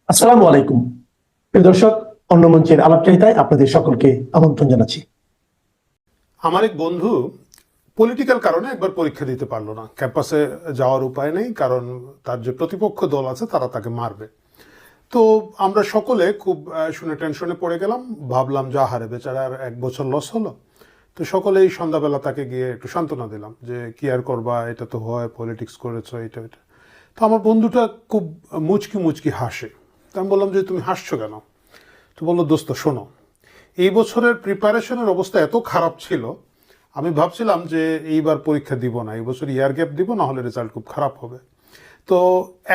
আসসালামু আলাইকুম প্রিয় দর্শক, অন্য মঞ্চের আলাপচারিতায় আপনাদের সকলকে আমন্ত্রণ জানাচ্ছি। আমার এক বন্ধু পলিটিক্যাল কারণে একবার পরীক্ষা দিতে পারলো না, ক্যাম্পাসে যাওয়ার উপায় নেই, কারণ তার যে প্রতিপক্ষ দল আছে তারা তাকে মারবে। তো আমরা সকলে খুব শুনে টেনশনে পড়ে গেলাম, ভাবলাম যা হারে বেচারা আর 1 বছর লস হলো। তো সকলেই সন্ধ্যাবেলা তাকে গিয়ে একটু সান্ত্বনা দিলাম যে কি আর করবা, এটা তো হয়, পলিটিক্স করেছো, এটা এটা। তো আমার বন্ধুটা খুব মুচকি মুচকি হাসে। তো আমি বললাম যে তুমি হাসছো কেন? তো বললো, দোস্ত শোনো, এই বছরের প্রিপারেশনের অবস্থা এত খারাপ ছিল, আমি ভাবছিলাম যে এইবার পরীক্ষা দিব না, এই বছর ইয়ার গ্যাপ দিব, না হলে রেজাল্ট খুব খারাপ হবে। তো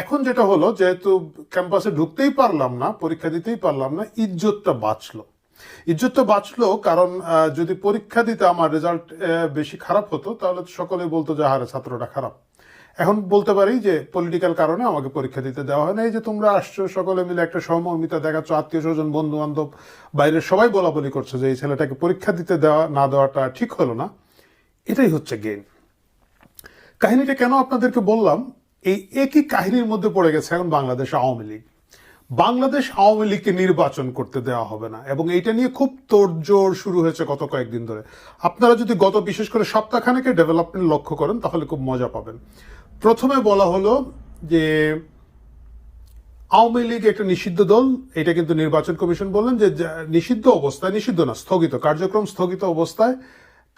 এখন যেটা হলো, যেহেতু ক্যাম্পাসে ঢুকতেই পারলাম না, পরীক্ষা দিতেই পারলাম না, ইজ্জতটা বাঁচলো। ইজ্জতটা বাঁচলো কারণ যদি পরীক্ষা দিতে আমার রেজাল্ট বেশি খারাপ হতো, তাহলে তো সকলেই বলতো যে হারে ছাত্রটা খারাপ। এখন বলতে পারি যে পলিটিক্যাল কারণে আমাকে পরীক্ষা দিতে দেওয়া হয় না। এই যে তোমরা আসছো সকলে মিলে একটা সহমর্মিতা দেখাচ্ছ, আত্মীয় স্বজন বন্ধু বান্ধব বাইরের সবাই বলা বলি করছো যে এই ছেলেটাকে পরীক্ষা দিতে দেওয়া না দেওয়াটা ঠিক হলো না, এটাই হচ্ছে গেম। কাহিনীটা কেন আপনাদেরকে বললাম, এই একই কাহিনীর মধ্যে পড়ে গেছে এখন বাংলাদেশ আওয়ামী লীগ। বাংলাদেশ আওয়ামী লীগকে নির্বাচন করতে দেওয়া হবে না, এবং এইটা নিয়ে খুব তোড়জোড় শুরু হয়েছে গত কয়েকদিন ধরে। আপনারা যদি গত বিশেষ করে সপ্তাহখানেকের ডেভেলপমেন্ট লক্ষ্য করেন তাহলে খুব মজা পাবেন। প্রথমে বলা হলো যে আওয়ামী লীগ একটা নিষিদ্ধ দল, এটা কিন্তু নির্বাচন কমিশন বললেন যে নিষিদ্ধ অবস্থায়, নিষিদ্ধ না, স্থগিত, কার্যক্রম স্থগিত অবস্থায়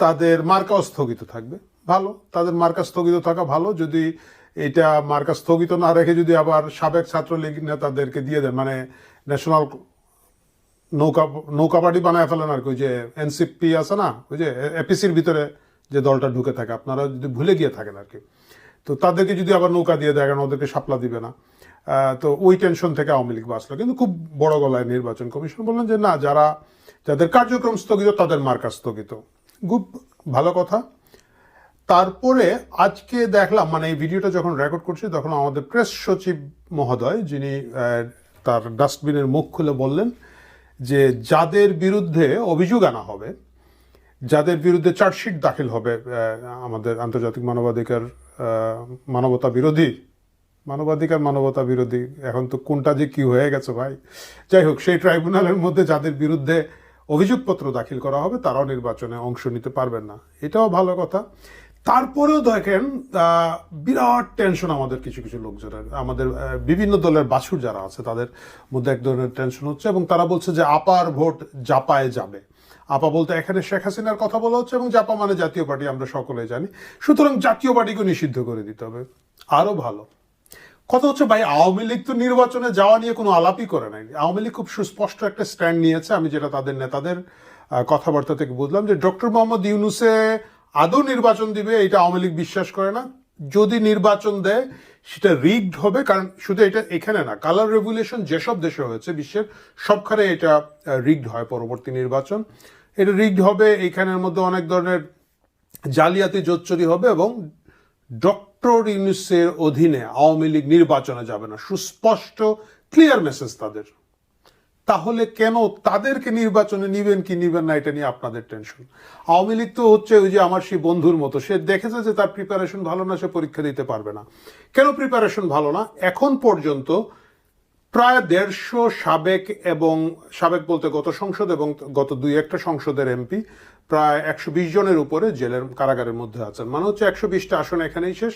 তাদের মার্কাও স্থগিত থাকবে। ভালো, তাদের মার্কা স্থগিত থাকা ভালো। যদি এটা মার্কা স্থগিত না রেখে যদি আবার সাবেক ছাত্রলীগ নেতাদেরকে দিয়ে দেন, মানে ন্যাশনাল নৌকা নৌকাবাড়ি বানায় ফেলেন আর কি, ওই যে এনসিপি আছে না, ওই যে এপিসির ভিতরে যে দলটা ঢুকে থাকে, আপনারা যদি ভুলে গিয়ে থাকেন আর কি, তো তাদেরকে যদি আবার নৌকা দিয়ে দেয়, কারণ ওদেরকে সাপলা দিবে না। তো ওই টেনশন থেকে আওয়ামী লীগ বাঁচলো। কিন্তু খুব বড় গলায় নির্বাচন কমিশন বললেন যে না, যাদের কার্যক্রম স্থগিত তাদের মার্কা স্থগিত। খুব ভালো কথা। তারপরে আজকে দেখলাম, মানে এই ভিডিওটা যখন রেকর্ড করছি তখন আমাদের প্রেস সচিব মহোদয়, যিনি তার ডাস্টবিনের মুখ খুলে বললেন যে যাদের বিরুদ্ধে অভিযোগ আনা হবে, যাদের বিরুদ্ধে চার্জশিট দাখিল হবে, আমাদের আন্তর্জাতিক মানবাধিকার, মানবতা বিরোধী, এখন তো কোনটা যে কি হয়ে গেছে ভাই, যাই হোক, সেই ট্রাইব্যুনালের মধ্যে যাদের বিরুদ্ধে অভিযোগপত্র দাখিল করা হবে তারাও নির্বাচনে অংশ নিতে পারবেন না, এটাও ভালো কথা। তারপরেও দেখেন বিরাট টেনশন আমাদের কিছু কিছু লোকজনের, আমাদের বিভিন্ন দলের বাছুর যারা আছে তাদের মধ্যে এক ধরনের টেনশন হচ্ছে, এবং তারা বলছে যে আপার ভোট জাপায় যাবে। আপা বলতে এখানে শেখ হাসিনার কথা বলা হচ্ছে, এবং জাপা মানে জাতীয় পার্টি, আমরা সকলে জানি। সুতরাং জাতীয় পার্টিকে নিষিদ্ধ করে দিতে হবে। আরো ভালো কথা হচ্ছে, ভাই আওয়ামী লীগ তো নির্বাচনে যাওয়া নিয়ে কোনো আলাপই করে নাই। আওয়ামী লীগ খুব সুস্পষ্ট একটা স্ট্যান্ড নিয়েছে। আমি যেটা তাদের নেতাদের কথাবার্তা থেকে বুঝলাম যে ডক্টর মোহাম্মদ ইউনূসে আদৌ নির্বাচন দিবে এটা আওয়ামী লীগ বিশ্বাস করে না। যদি নির্বাচন দেয় সেটা রিগড হবে, কারণ শুধু এটা এখানে না, কালার রেভুলেশন যেসব দেশে হয়েছে বিশ্বের সবখানে এটা রিগড হয়। পরবর্তী নির্বাচন এটা রিগড হবে, এইখানের মধ্যে অনেক ধরনের জালিয়াতি জোচ্চুরি হবে, এবং ডক্টর ইউনূসের অধীনে আওয়ামী লীগ নির্বাচনে যাবে না, সুস্পষ্ট ক্লিয়ার মেসেজ তাদের। তাহলে কেন তাদেরকে নির্বাচনে নিবেন কি নিবেন না এটা নিয়ে আপনাদের টেনশন? আওয়ামী লীগ তো হচ্ছে ওই যে আমার সেই বন্ধুর মতো, সে দেখেছে যে তার প্রিপারেশন ভালো না, সে পরীক্ষা দিতে পারবে না। কেন প্রিপারেশন ভালো না? এখন পর্যন্ত প্রায় 150 সাবেক, এবং সাবেক বলতে গত সংসদ এবং গত 2-1টা সংসদের এমপি, প্রায় 120 জনের উপরে জেলের কারাগারের মধ্যে আছেন। মানে হচ্ছে 120টা আসন এখানেই শেষ।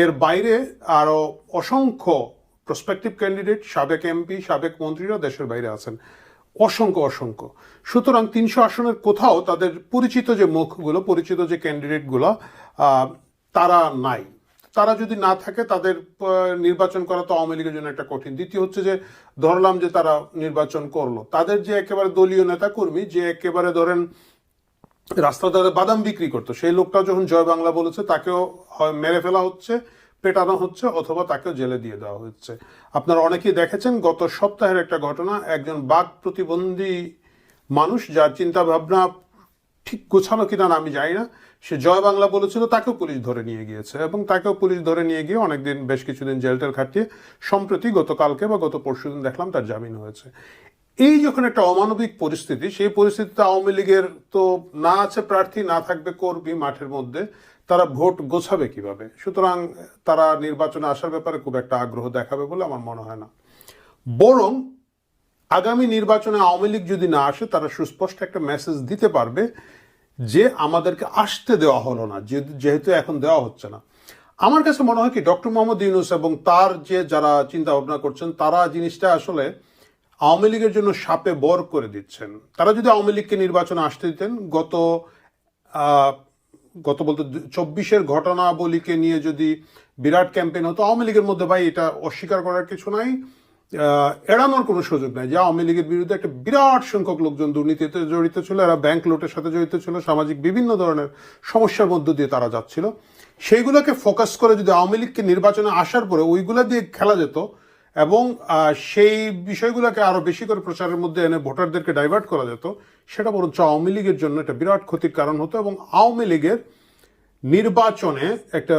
এর বাইরে আরো অসংখ্য প্রসপেক্টিভ ক্যান্ডিডেট, সাবেক এমপি, সাবেক মন্ত্রীরা দেশের বাইরে আছেন, অসংখ্য অসংখ্য। সুতরাং 300 আসনের কোথাও তাদের পরিচিত যে মুখগুলো, পরিচিত যে ক্যান্ডিডেটগুলো, তারা নাই। তারা যদি না থাকে, তাদের নির্বাচন করা তো আওয়ামী লীগের জন্য একটা কঠিন। দ্বিতীয় হচ্ছে যে ধরলাম যে তারা নির্বাচন করলো, তাদের যে একেবারে দলীয় নেতা কর্মী, যে একেবারে ধরেন রাস্তা ধারে বাদাম বিক্রি করতো, সেই লোকটা যখন জয় বাংলা বলেছে তাকেও হয় মেরে ফেলা হচ্ছে, পেটানো হচ্ছে, অথবা তাকেও জেলে দিয়ে দেওয়া হচ্ছে। আপনারা অনেকেই দেখেছেন গত সপ্তাহের একটা ঘটনা, একজন বাক প্রতিবন্ধী মানুষ, যার চিন্তা ভাবনা ঠিক গোছানো কিনা আমি জানি না, সে জয় বাংলা বলেছিল, তাকেও পুলিশ ধরে নিয়ে গিয়েছে, এবং তাকেও পুলিশ ধরে নিয়ে গিয়ে অনেকদিন, বেশ কিছুদিন জেলটেল খাটিয়ে সম্প্রতি গতকালকে বা গত পরশুদিন দেখলাম তার জামিন হয়েছে। এই যখন একটা অমানবিক পরিস্থিতি, সেই পরিস্থিতিতে আওয়ামী লীগের তো না আছে প্রার্থী, না থাকবে কর্মী মাঠের মধ্যে, তারা ভোট গোছাবে কিভাবে? সুতরাং তারা নির্বাচনে আসার ব্যাপারে খুব একটা আগ্রহ দেখাবে বলে আমার মনে হয় না। বরং আগামী নির্বাচনে আওয়ামী লীগ যদি না আসে তারা সুস্পষ্ট একটা মেসেজ দিতে পারবে যে আমাদেরকে আসতে দেওয়া হলো না, যেহেতু এখন দেওয়া হচ্ছে না। আমার কাছে মনে হয় কি ডক্টর মোহাম্মদ ইউনূস এবং তার যে যারা চিন্তা ভাবনা করছেন তারা জিনিসটা আসলে আওয়ামী লীগের জন্য সাপে বর করে দিচ্ছেন। তারা যদি আওয়ামী লীগকে নির্বাচনে আসতে দিতেন, গত বলতে 24-এর ঘটনাবলীকে নিয়ে যদি বিরাট ক্যাম্পেইন হতো, আওয়ামী লীগের মধ্যে ভাই এটা অস্বীকার করার কিছু নাই, এড়ানোর কোনো সুযোগ নাই যে আওয়ামী লীগের বিরুদ্ধে একটা বিরাট সংখ্যক লোকজন দুর্নীতিতে জড়িত ছিল, এরা ব্যাংক লুটের সাথে জড়িত ছিল, সামাজিক বিভিন্ন ধরনের সমস্যার মধ্য দিয়ে তারা যাচ্ছিল। সেইগুলোকে ফোকাস করে যদি আওয়ামী লীগকে নির্বাচনে আসার পরে ওইগুলা দিয়ে খেলা যেত এবং সেই বিষয়গুলোকে আরো বেশি করে প্রচারের মধ্যে এনে ভোটারদেরকে ডাইভার্ট করা যেত, সেটা বরঞ্চ আওয়ামী লীগের জন্য একটা বিরাট ক্ষতির কারণ হতো এবং আওয়ামী লীগের নির্বাচনে একটা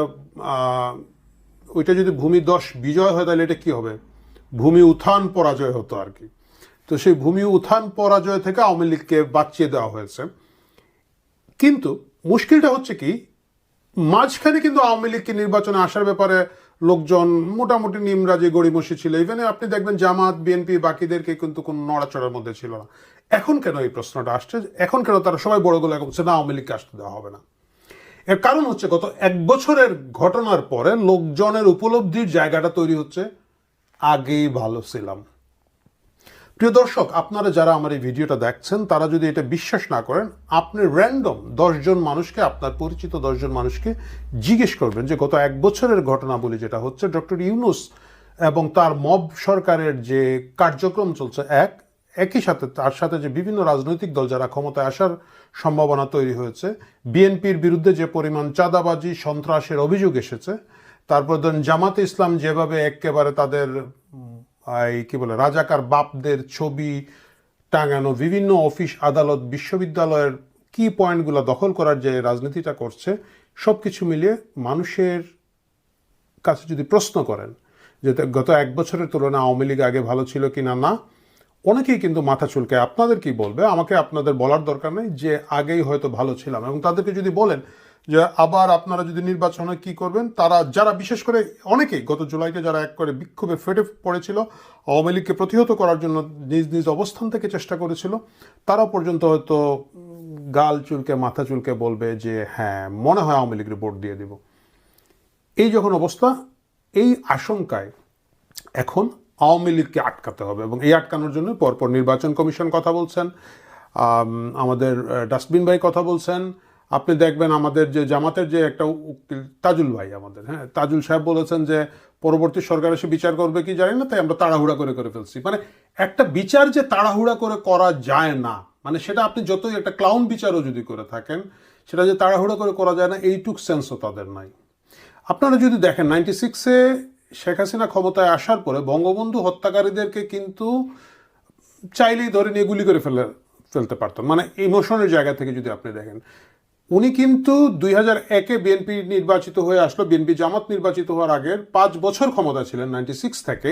ওইটা যদি ভূমি 10 বিজয় হয় তাহলে এটা কি হবে, ভূমি উত্থান পরাজয় হতো আর কি। তো সেই ভূমি উত্থান পরাজয় থেকে আওয়ামী লীগকে বাঁচিয়ে দেওয়া হয়েছে। কিন্তু মুশকিলটা হচ্ছে কি, মাঝখানে কিন্তু আওয়ামী লীগকে নির্বাচনে আসার ব্যাপারে লোকজন মোটামুটি নিমরাজি গড়িমসি ছিল। ইভেন আপনি দেখবেন জামাত, বিএনপি বাকিদেরকে কিন্তু কোনো নড়াচড়ার মধ্যে ছিল না। এখন কেন এই প্রশ্নটা আসছে, এখন কেন তারা সবাই বড় গলায় বলছে না আওয়ামী লীগকে আসতে দেওয়া হবে না? এর কারণ হচ্ছে গত 1 বছরের ঘটনার পরে লোকজনের উপলব্ধির জায়গাটা তৈরি হচ্ছে আগেই ভালো ছিলাম। প্রিয় দর্শক, আপনারা যারা আমার এই ভিডিওটা দেখছেন তারা যদি এটা বিশ্বাস না করেন, আপনি র্যান্ডম 10 জন মানুষকে, আপনার পরিচিত 10 জন মানুষকে জিজ্ঞেস করবেন যে গত 1 বছরের ঘটনাবলী যেটা হচ্ছে, ডক্টর ইউনূস এবং তার মব সরকারের যে কার্যক্রম চলছে, একই সাথে তার সাথে যে বিভিন্ন রাজনৈতিক দল যারা ক্ষমতায় আসার সম্ভাবনা তৈরি হয়েছে, বিএনপির বিরুদ্ধে যে পরিমাণ চাঁদাবাজি সন্ত্রাসের অভিযোগ এসেছে, তারপর ধরেন জামাতে ইসলাম যেভাবে একেবারে তাদের কি বলে রাজাকার বাপদের ছবি টাঙানো বিভিন্ন অফিস আদালত বিশ্ববিদ্যালয়ের কি পয়েন্টগুলো দখল করার যে রাজনীতিটা করছে, সবকিছু মিলিয়ে মানুষের কাছে যদি প্রশ্ন করেন যে গত 1 বছরের তুলনায় আওয়ামী লীগ আগে ভালো ছিল কিনা, না, অনেকেই কিন্তু মাথা চুলকায়। আপনাদের কি বলবে, আমাকে আপনাদের বলার দরকার নেই যে আগেই হয়তো ভালো ছিলাম। এবং তাদেরকে যদি বলেন যে আবার আপনারা যদি নির্বাচন হয় কি করবেন, তারা যারা বিশেষ করে অনেকেই গত জুলাইতে যারা এক করে বিক্ষোভে ফেটে পড়েছিল, আওয়ামী লীগকে প্রতিহত করার জন্য নিজ নিজ অবস্থান থেকে চেষ্টা করেছিল, তারা পর্যন্ত হয়তো গাল চুলকে মাথা চুলকে বলবে যে হ্যাঁ মনে হয় আওয়ামী লীগের ভোট দিয়ে দিব। এই যখন অবস্থা, এই আশঙ্কায় এখন আওয়ামী লীগকে আটকাতে হবে এবং এই আটকানোর জন্য পরপর নির্বাচন কমিশন কথা বলছেন, আমাদের ডাস্টবিন ভাই কথা বলছেন। আপনি দেখবেন আমাদের যে জামাতের যে একটা উকিল তাজুল ভাই, আমাদের তাজুল সাহেব বলেছেন যে পরবর্তী সরকার এসে বিচার করবে কি জানি না, তাই আমরা তাড়াহুড়া করে ফেলছি। মানে একটা বিচার যে তাড়াহুড়া করে করা যায় না, মানে সেটা আপনি যতই একটা ক্লাউন বিচারও যদি করে থাকেন, সেটা যে তাড়াহুড়া করে করা যায় না এইটুক সেন্সও তাদের নাই। আপনারা যদি দেখেন 96-এ শেখ হাসিনা ক্ষমতায় আসার পরে বঙ্গবন্ধু হত্যাকারীদেরকে কিন্তু চাইলেই ধরে নিয়ে গুলি করে ফেলতে পারতেন, মানে ইমোশনের জায়গা থেকে যদি আপনি দেখেন। উনি কিন্তু 2001-এ বিএনপি নির্বাচিত হয়ে আসলো, বিএনপি জামাত নির্বাচিত হওয়ার আগের 5 বছর ক্ষমতা ছিলেন 96 থেকে,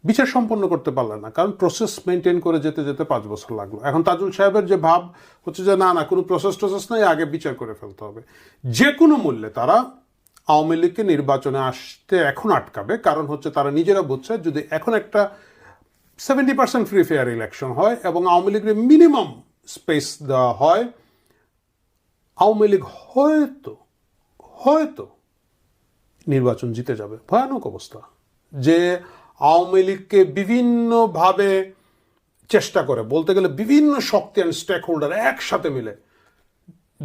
বিচার সম্পন্ন করতে পারলেন না, কারণ প্রসেস মেনটেন করে যেতে যেতে 5 বছর লাগলো। এখন তাজুল সাহেবের যে ভাব হচ্ছে যে না কোনো প্রসেস নাই, আগে বিচার করে ফেলতে হবে। যে কোনো মূল্যে তারা আওয়ামী লীগকে নির্বাচনে আসতে এখন আটকাবে, কারণ হচ্ছে তারা নিজেরা বুঝছে যদি এখন একটা 70% ফ্রি ফেয়ার ইলেকশন হয় এবং আওয়ামী লীগের মিনিমাম স্পেস দেওয়া হয়, আওয়ামী লীগ হয়তো নির্বাচন জিতে যাবে। ভয়ানক অবস্থা যে আওয়ামী লীগকে বিভিন্নভাবে চেষ্টা করে, বলতে গেলে বিভিন্ন শক্তি অ্যান্ড স্টেক হোল্ডার একসাথে মিলে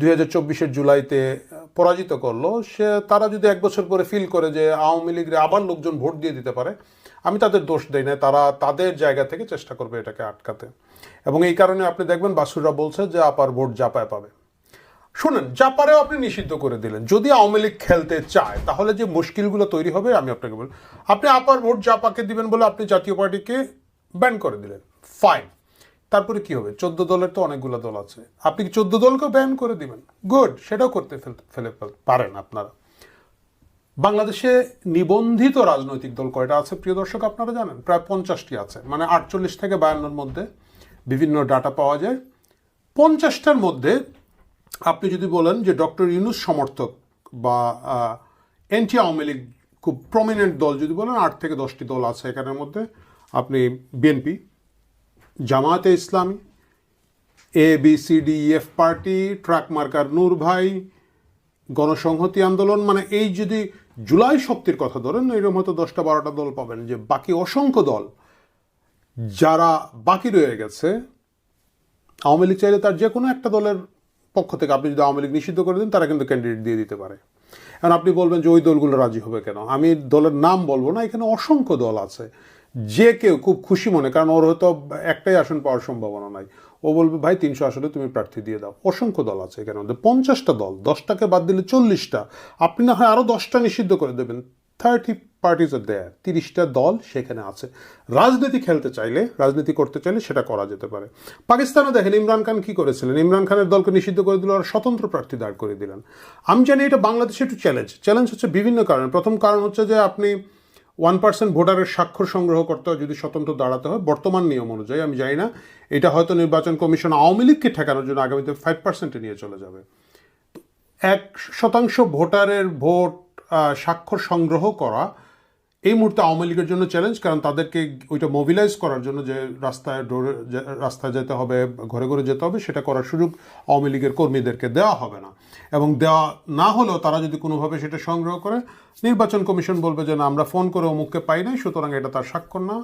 2024-এর জুলাইতে পরাজিত করলো। তারা যদি 1 বছর পরে ফিল করে যে আওয়ামী লীগের আবার লোকজন ভোট দিয়ে দিতে পারে, আমি তাদের দোষ দেই না, তারা তাদের জায়গা থেকে চেষ্টা করবে এটাকে আটকাতে। এবং এই কারণে আপনি দেখবেন বাসুররা বলছে যে আপার ভোট জাপায় পাবে। শুনেন, জাপারেও আপনি নিষিদ্ধ করে দিলেন। যদি আওয়ামী লীগ খেলতে চায় তাহলে যে মুশকিলগুলো তৈরি হবে আমি আপনাকে বলি, আপনি আপার ভোট জাপাকে দিবেন বলে আপনি জাতীয় পার্টিকে ব্যান করে দিলেন, ফাইন। তারপরে কি হবে, 14 দলের তো অনেকগুলো দল আছে, আপনি কি 14 দলকেও ব্যান করে দিবেন? গুড, সেটাও করতে ফেলে পারেন আপনারা। বাংলাদেশে নিবন্ধিত রাজনৈতিক দল কয়টা আছে প্রিয় দর্শক আপনারা জানেন? প্রায় 50টি আছে, মানে 48 থেকে 52-এর মধ্যে বিভিন্ন ডাটা পাওয়া যায়। 50টার মধ্যে আপনি যদি বলেন যে ডক্টর ইউনূস সমর্থক বা অ্যান্টি আওয়ামী লীগ খুব প্রমিনেন্ট দল যদি বলেন, 8 থেকে 10টি দল আছে এখানের মধ্যে। আপনি বিএনপি, জামায়াতে ইসলামী, ABCDEF পার্টি, ট্রাক মার্কার নূর ভাই, গণসংহতি আন্দোলন, মানে এই যদি জুলাই শক্তির কথা ধরেন এরকম হয়তো 10-12টা দল পাবেন, যে বাকি অসংখ্য দল যারা বাকি রয়ে গেছে, আওয়ামী লীগ চাইলে তার যে কোনো একটা দলের পক্ষ থেকে আপনি যদি আওয়ামী লীগ নিষিদ্ধ করে দেন তারা কিন্তু ক্যান্ডিডেট দিয়ে দিতে পারে। এখন আপনি বলবেন যে ওই দলগুলো রাজি হবে কেন, আমি দলের নাম বলবো না, এখানে অসংখ্য দল আছে, যে কেউ খুব খুশি মনে, কারণ ওর হয়তো একটাই আসন পাওয়ার সম্ভাবনা নাই, ও বলবে ভাই 300 আসনে তুমি প্রার্থী দিয়ে দাও। অসংখ্য দল আছে এখানে, 50টা দল, 10টাকে বাদ দিলে 40টা, আপনি না হয় আরও 10টা নিষিদ্ধ করে দেবেন, 30 পার্টিজ আর দেয়ার, 30টা দল সেখানে আছে। রাজনীতি খেলতে চাইলে, রাজনীতি করতে চাইলে সেটা করা যেতে পারে। পাকিস্তানে দেখেন ইমরান খান কি করেছিলেন, ইমরান খানের দলকে নিষিদ্ধ করে দিল আর স্বতন্ত্র প্রার্থী দাঁড় করে দিলেন। আমি জানি এটা বাংলাদেশে একটু চ্যালেঞ্জ হচ্ছে বিভিন্ন কারণে। প্রথম কারণ হচ্ছে যে আপনি 1% ভোটারের স্বাক্ষর সংগ্রহ করতে হয় যদি স্বতন্ত্র দাঁড়াতে হয় বর্তমান নিয়ম অনুযায়ী। আমি জানি না, এটা হয়তো নির্বাচন কমিশন আওয়ামী লীগকে ঠেকানোর জন্য আগামীতে 5% নিয়ে চলে যাবে। 1% ভোটারের ভোট স্বাক্ষর সংগ্রহ করা এই মুহূর্তে আওয়ামী লীগের জন্য চ্যালেঞ্জ, কারণ তাদেরকে ওইটা মোবিলাইজ করার জন্য যে রাস্তায় যেতে হবে, ঘরে ঘরে যেতে হবে, সেটা করার সুযোগ আওয়ামী লীগের কর্মীদেরকে দেওয়া হবে না। এবং দেওয়া না হলেও তারা যদি কোনোভাবে সেটা সংগ্রহ করে, নির্বাচন কমিশন বলবে যে না, আমরা ফোন করে অমুককে পাই নাই, সুতরাং এটা তার স্বাক্ষর না,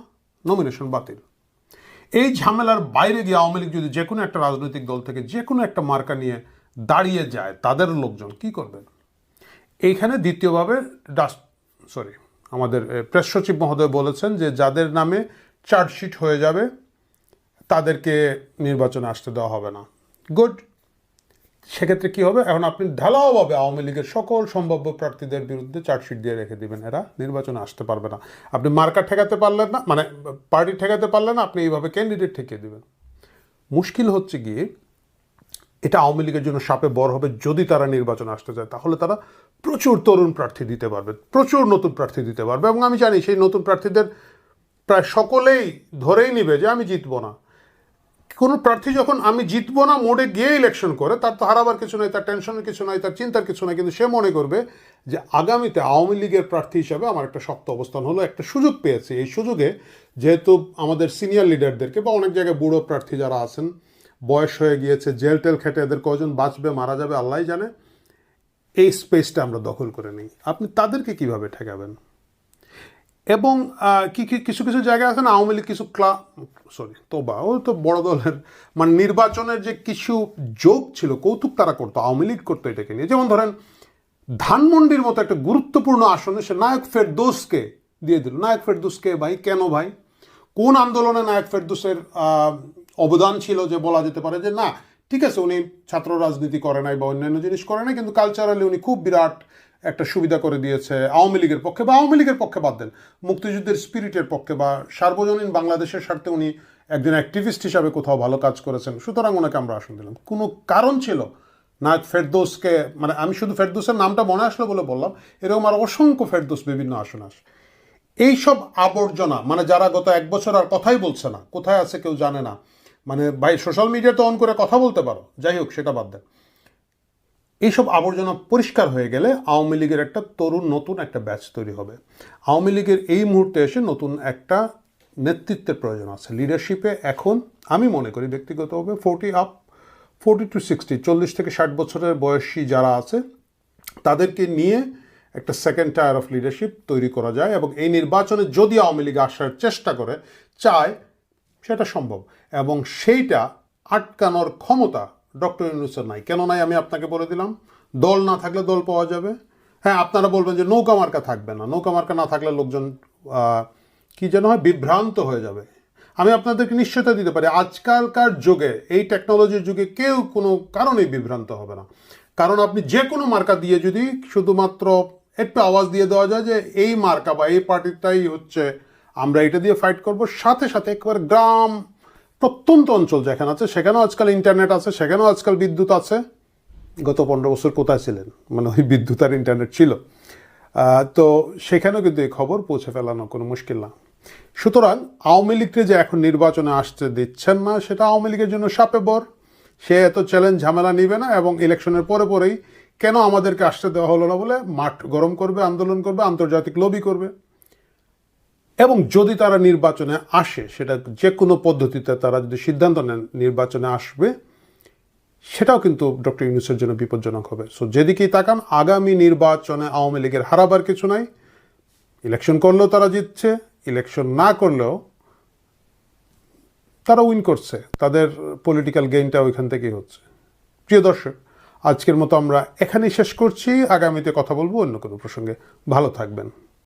নমিনেশন বাতিল। এই ঝামেলার বাইরে গিয়ে আওয়ামী লীগ যদি যে কোনো একটা রাজনৈতিক দল থেকে যে কোনো একটা মার্কা নিয়ে দাঁড়িয়ে যায়, তাদের লোকজন কি করবেন? এইখানে দ্বিতীয়ভাবে আমাদের প্রেস সচিব মহোদয় বলেছেন যে যাদের নামে চার্জশিট হয়ে যাবে তাদেরকে নির্বাচনে আসতে দেওয়া হবে না। গুড। সেক্ষেত্রে কি হবে? এখন আপনি ঢালাওভাবে আওয়ামী লীগের সকল সম্ভাব্য প্রার্থীদের বিরুদ্ধে চার্জশিট দিয়ে রেখে দিবেন, এরা নির্বাচনে আসতে পারবে না। আপনি মার্কা ঠেকাতে পারলেন না, মানে পার্টি ঠেকাতে পারলেন না, আপনি এইভাবে ক্যান্ডিডেট ঠেকিয়ে দেবেন। মুশকিল হচ্ছে গিয়ে এটা আওয়ামী লীগের জন্য সাপে বর হবে। যদি তারা নির্বাচনে আসতে চায় তাহলে তারা প্রচুর তরুণ প্রার্থী দিতে পারবে, প্রচুর নতুন প্রার্থী দিতে পারবে, এবং আমি জানি সেই নতুন প্রার্থীদের প্রায় সকলেই ধরেই নিবে যে আমি জিতবো না। কোনো প্রার্থী যখন আমি জিতবো না মোডে গিয়ে ইলেকশন করে, তার তো হারাবার কিছু নাই, তার টেনশনের কিছু নাই, তার চিন্তার কিছু নাই, কিন্তু সে মনে করবে যে আগামীতে আওয়ামী লীগের প্রার্থী হিসাবে আমার একটা শক্ত অবস্থান হলো, একটা সুযোগ পেয়েছে। এই সুযোগে যেহেতু আমাদের সিনিয়র লিডারদেরকে বা অনেক জায়গায় বুড়ো প্রার্থী যারা আছেন, বয়স হয়ে গিয়েছে, জেল টেল খেটে এদের কজন বাঁচবে মারা যাবে আল্লাহ জানে, এই স্পেসটা আমরা দখল করে নিই। আপনি তাদেরকে কিভাবে ঠেকাবেন? এবং কিছু কিছু জায়গায় আছে না, আওয়ামী লীগ কিছু ও তো বড় দলের মানে নির্বাচনের যে কিছু যোগ ছিল, কৌতুক তারা করতো, আওয়ামী লীগ করতো এটাকে নিয়ে। যেমন ধরেন ধানমন্ডির মতো একটা গুরুত্বপূর্ণ আসনে সে নায়ক ফেরদৌসকে দিয়ে দিল। নায়ক ফেরদৌসকে ভাই, কেন ভাই? কোন আন্দোলনে নায়ক ফেরদৌসের অবদান ছিল যে বলা যেতে পারে যে না ঠিক আছে উনি ছাত্র রাজনীতি করে নাই বা অন্যান্য জিনিস করে নাই, কিন্তু কালচারালি উনি খুব বিরাট একটা সুবিধা করে দিয়েছে আওয়ামী লীগের পক্ষে, বা আওয়ামী লীগের পক্ষে বাদ দেন, মুক্তিযুদ্ধের স্পিরিটের পক্ষে বা সার্বজনীন বাংলাদেশের স্বার্থে উনি একজন অ্যাক্টিভিস্ট হিসাবে কোথাও ভালো কাজ করেছেন, সুতরাং ওনাকে আমরা আসন দিলাম। কোনো কারণ ছিল নায়ক ফেরদৌসকে, মানে আমি শুধু ফেরদৌসের নামটা মনে আসলো বলে বললাম, এরকম আর অসংখ্য ফেরদৌস বিভিন্ন আসন আসে। এইসব আবর্জনা, মানে যারা গত 1 বছর আর কথাই বলছে না, কোথায় আছে কেউ জানে না, মানে ভাই সোশ্যাল মিডিয়াতে অন করে কথা বলতে পারো, যাই হোক সেটা বাদ দেন। এইসব আবর্জনা পরিষ্কার হয়ে গেলে আওয়ামী লীগের একটা তরুণ নতুন একটা ব্যাচ তৈরি হবে। আওয়ামী লীগের এই মুহূর্তে এসে নতুন একটা নেতৃত্বের প্রয়োজন আছে, লিডারশিপে। এখন আমি মনে করি ব্যক্তিগতভাবে 40 to 60, 40 থেকে 60 বছরের বয়সী যারা আছে তাদেরকে নিয়ে একটা সেকেন্ড টায়ার অফ লিডারশিপ তৈরি করা যায়, এবং এই নির্বাচনে যদি আওয়ামী লীগ আসার চেষ্টা করে, চায়, সেটা সম্ভব। এবং সেইটা আটকানোর ক্ষমতা ডক্টর ইউনূসের নাই। কেন নাই আমি আপনাকে বলে দিলাম। দল না থাকলে দল পাওয়া যাবে। হ্যাঁ, আপনারা বলবেন যে নৌকা মার্কা থাকবে না, নৌকা মার্কা না থাকলে লোকজন কি যেন হয়, বিভ্রান্ত হয়ে যাবে। আমি আপনাদেরকে নিশ্চয়তা দিতে পারি আজকালকার যুগে, এই টেকনোলজির যুগে কেউ কোনো কারণেই বিভ্রান্ত হবে না। কারণ আপনি যে কোনো মার্কা দিয়ে যদি শুধুমাত্র একটু আওয়াজ দিয়ে দেওয়া যায় যে এই মার্কা বা এই পার্টিটাই হচ্ছে, আমরা এটা দিয়ে ফাইট করব, সাথে সাথে একেবারে গ্রাম প্রত্যন্ত অঞ্চল যেখানে আছে সেখানেও আজকাল ইন্টারনেট আছে, সেখানেও আজকাল বিদ্যুৎ আছে। গত 15 বছর কোথায় ছিলেন? মানে ওই বিদ্যুৎ আর ইন্টারনেট ছিল, তো সেখানেও কিন্তু এই খবর পৌঁছে ফেলানো কোনো মুশকিল না। সুতরাং আওয়ামী লীগকে যে এখন নির্বাচনে আসতে দিচ্ছেন না, সেটা আওয়ামী লীগের জন্য শাপে বর। সে এত চ্যালেঞ্জ ঝামেলা নিবে না, এবং ইলেকশনের পরেই কেন আমাদেরকে আসতে দেওয়া হলো না বলে মাঠ গরম করবে, আন্দোলন করবে, আন্তর্জাতিক লবি করবে। এবং যদি তারা নির্বাচনে আসে, সেটা যে কোনো পদ্ধতিতে তারা যদি সিদ্ধান্ত নেন নির্বাচনে আসবে, সেটাও কিন্তু ডক্টর ইউনূসের জন্য বিপজ্জনক হবে। সো যেদিকেই তাকান, আগামী নির্বাচনে আওয়ামী লীগের হারাবার কিছু নাই। ইলেকশন করলেও তারা জিতছে, ইলেকশন না করলেও তারা উইন করছে, তাদের পলিটিক্যাল গেইনটা ওইখান থেকেই হচ্ছে। প্রিয় দর্শক, আজকের মতো আমরা এখানেই শেষ করছি। আগামীতে কথা বলবো অন্য কোনো প্রসঙ্গে। ভালো থাকবেন।